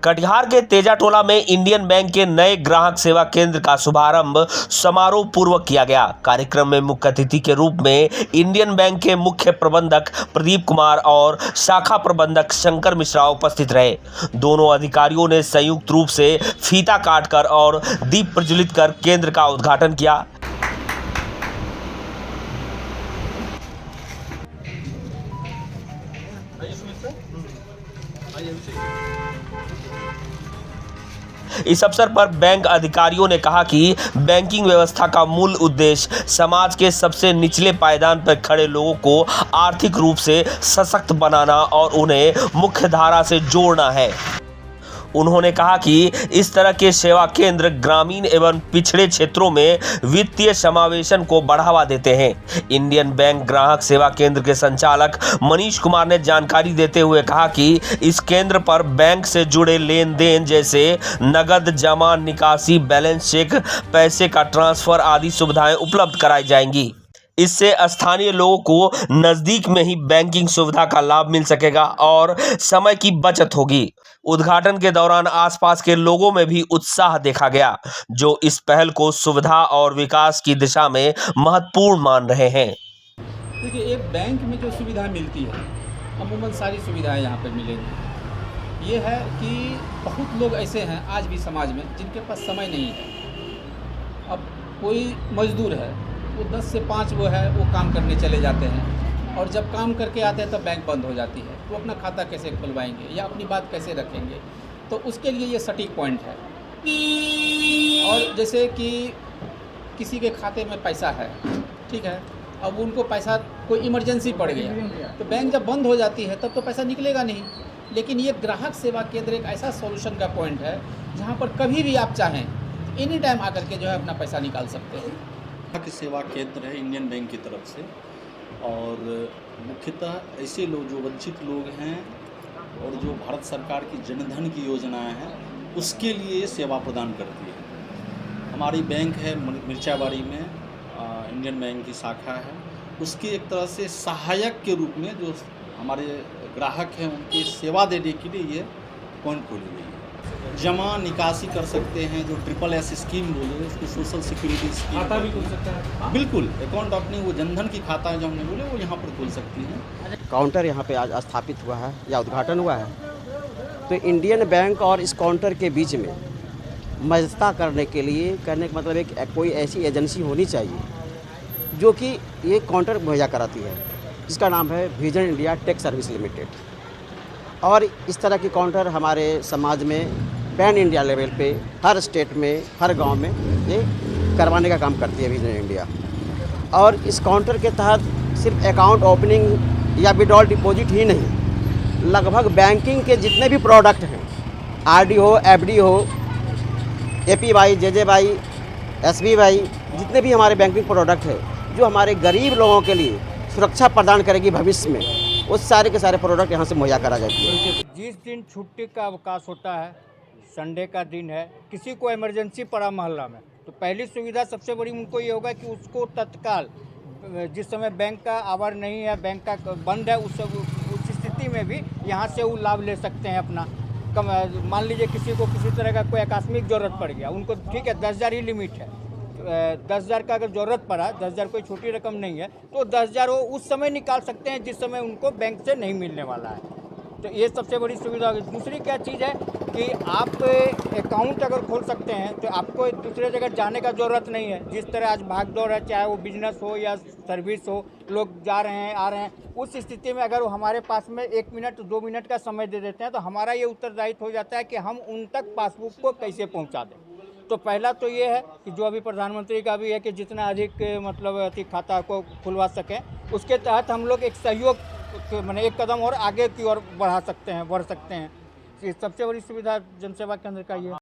कटिहार के तेजाटोला में Indian bank के नए ग्राहक सेवा केंद्र का शुभारंभ समारोह पूर्वक किया गया। कार्यक्रम में मुख्य अतिथि के रूप में इंडियन बैंक के मुख्य प्रबंधक प्रदीप कुमार और शाखा प्रबंधक शंकर मिश्रा उपस्थित रहे। दोनों अधिकारियों ने संयुक्त रूप से फीता काटकर और दीप प्रज्वलित कर केंद्र का उद्घाटन किया। इस अवसर पर बैंक अधिकारियों ने कहा कि बैंकिंग व्यवस्था का मूल उद्देश्य समाज के सबसे निचले पायदान पर खड़े लोगों को आर्थिक रूप से सशक्त बनाना और उन्हें मुख्य धारा से जोड़ना है। उन्होंने कहा कि इस तरह के सेवा केंद्र ग्रामीण एवं पिछड़े क्षेत्रों में वित्तीय समावेशन को बढ़ावा देते हैं। इंडियन बैंक ग्राहक सेवा केंद्र के संचालक मनीष कुमार ने जानकारी देते हुए कहा कि इस केंद्र पर बैंक से जुड़े लेन देन जैसे नगद जमा, निकासी, बैलेंस चेक, पैसे का ट्रांसफर आदि सुविधाएं उपलब्ध कराई जाएंगी। इससे स्थानीय लोगों को नजदीक में ही बैंकिंग सुविधा का लाभ मिल सकेगा और समय की बचत होगी। उद्घाटन के दौरान आसपास के लोगों में भी उत्साह देखा गया, जो इस पहल को सुविधा और विकास की दिशा में महत्वपूर्ण मान रहे हैं। देखिए, एक बैंक में जो सुविधा मिलती है, अमूमन सारी सुविधाएं यहाँ पर मिलेंगी। ये है कि बहुत लोग ऐसे हैं आज भी समाज में जिनके पास समय नहीं है। अब कोई मजदूर है, वो 10 से 5 वो काम करने चले जाते हैं और जब काम करके आते हैं तब बैंक बंद हो जाती है। वो अपना खाता कैसे खुलवाएंगे या अपनी बात कैसे रखेंगे, तो उसके लिए ये सटीक पॉइंट है। और जैसे कि किसी के खाते में पैसा है, ठीक है, अब उनको पैसा कोई इमरजेंसी पड़ गया तो बैंक जब बंद हो जाती है तब तो पैसा निकलेगा नहीं। लेकिन ये ग्राहक सेवा केंद्र एक ऐसा सॉल्यूशन का पॉइंट है जहाँ पर कभी भी आप चाहें एनी टाइम आकर के जो है अपना पैसा निकाल सकते हैं। ग्राहक सेवा केंद्र है इंडियन बैंक की तरफ से, और मुख्यतः ऐसे लोग जो वंचित लोग हैं और जो भारत सरकार की जनधन की योजनाएं हैं उसके लिए सेवा प्रदान करती है। हमारी बैंक है मिर्चाबाड़ी में, इंडियन बैंक की शाखा है, उसके एक तरह से सहायक के रूप में जो हमारे ग्राहक हैं उनकी सेवा देने के लिए ये पॉइंट खोली गई है। जमा निकासी कर सकते हैं, जो SSS स्कीम बोले उसको सोशल सिक्योरिटी स्कीम, खाता भी खुल सकता है। बिल्कुल, अकाउंट अपनी वो जनधन की खाता है जो हमने बोले वो यहाँ पर खोल सकती हैं। काउंटर यहाँ पे आज स्थापित हुआ है या उद्घाटन हुआ है, तो इंडियन बैंक और इस काउंटर के बीच में मध्यस्थता करने के लिए, कहने का मतलब एक कोई ऐसी एजेंसी होनी चाहिए जो कि ये काउंटर मुहैया कराती है, जिसका नाम है vision India tech service limited. और इस तरह की काउंटर हमारे समाज में पैन इंडिया लेवल पे हर स्टेट में, हर गांव में ये करवाने का काम करती है विजन इंडिया। और इस काउंटर के तहत सिर्फ अकाउंट ओपनिंग या विड्रॉल डिपॉजिट ही नहीं, लगभग बैंकिंग के जितने भी प्रोडक्ट हैं, RD हो, FD हो, APY, JJY, SBY, जितने भी हमारे बैंकिंग प्रोडक्ट है जो हमारे गरीब लोगों के लिए सुरक्षा प्रदान करेगी भविष्य में, उस सारे के सारे प्रोडक्ट यहाँ से मुहैया करा जाती है। जिस दिन छुट्टी का अवकाश होता है, संडे का दिन है, किसी को इमरजेंसी पड़ा मोहल्ला में, तो पहली सुविधा सबसे बड़ी उनको ये होगा कि उसको तत्काल, जिस समय बैंक का आवर नहीं है, बैंक का बंद है, उस स्थिति में भी यहाँ से वो लाभ ले सकते हैं अपना। मान लीजिए किसी को किसी तरह का कोई आकस्मिक ज़रूरत पड़ गया, उनको ठीक है 10,000 ही लिमिट है, 10,000 का अगर ज़रूरत पड़ा, 10,000 कोई छोटी रकम नहीं है, तो 10,000 वो उस समय निकाल सकते हैं जिस समय उनको बैंक से नहीं मिलने वाला है। तो ये सबसे बड़ी सुविधा होगी। दूसरी क्या चीज़ है कि आप अकाउंट अगर खोल सकते हैं तो आपको दूसरे जगह जाने का ज़रूरत नहीं है। जिस तरह आज भाग दौड़ है, चाहे वो बिजनेस हो या सर्विस हो, लोग जा रहे हैं, आ रहे हैं, उस स्थिति में अगर वो हमारे पास में 1 मिनट 2 मिनट का समय दे देते हैं तो हमारा ये उत्तरदायित्व हो जाता है कि हम उन तक पासबुक को कैसे पहुँचा दें। तो पहला तो ये है कि जो अभी प्रधानमंत्री का भी है कि जितना अधिक मतलब खाता को खुलवा सकें, उसके तहत हम लोग एक सहयोग, मैंने एक कदम और आगे की ओर बढ़ सकते हैं। ये सबसे बड़ी सुविधा जनसेवा केंद्र का ये है।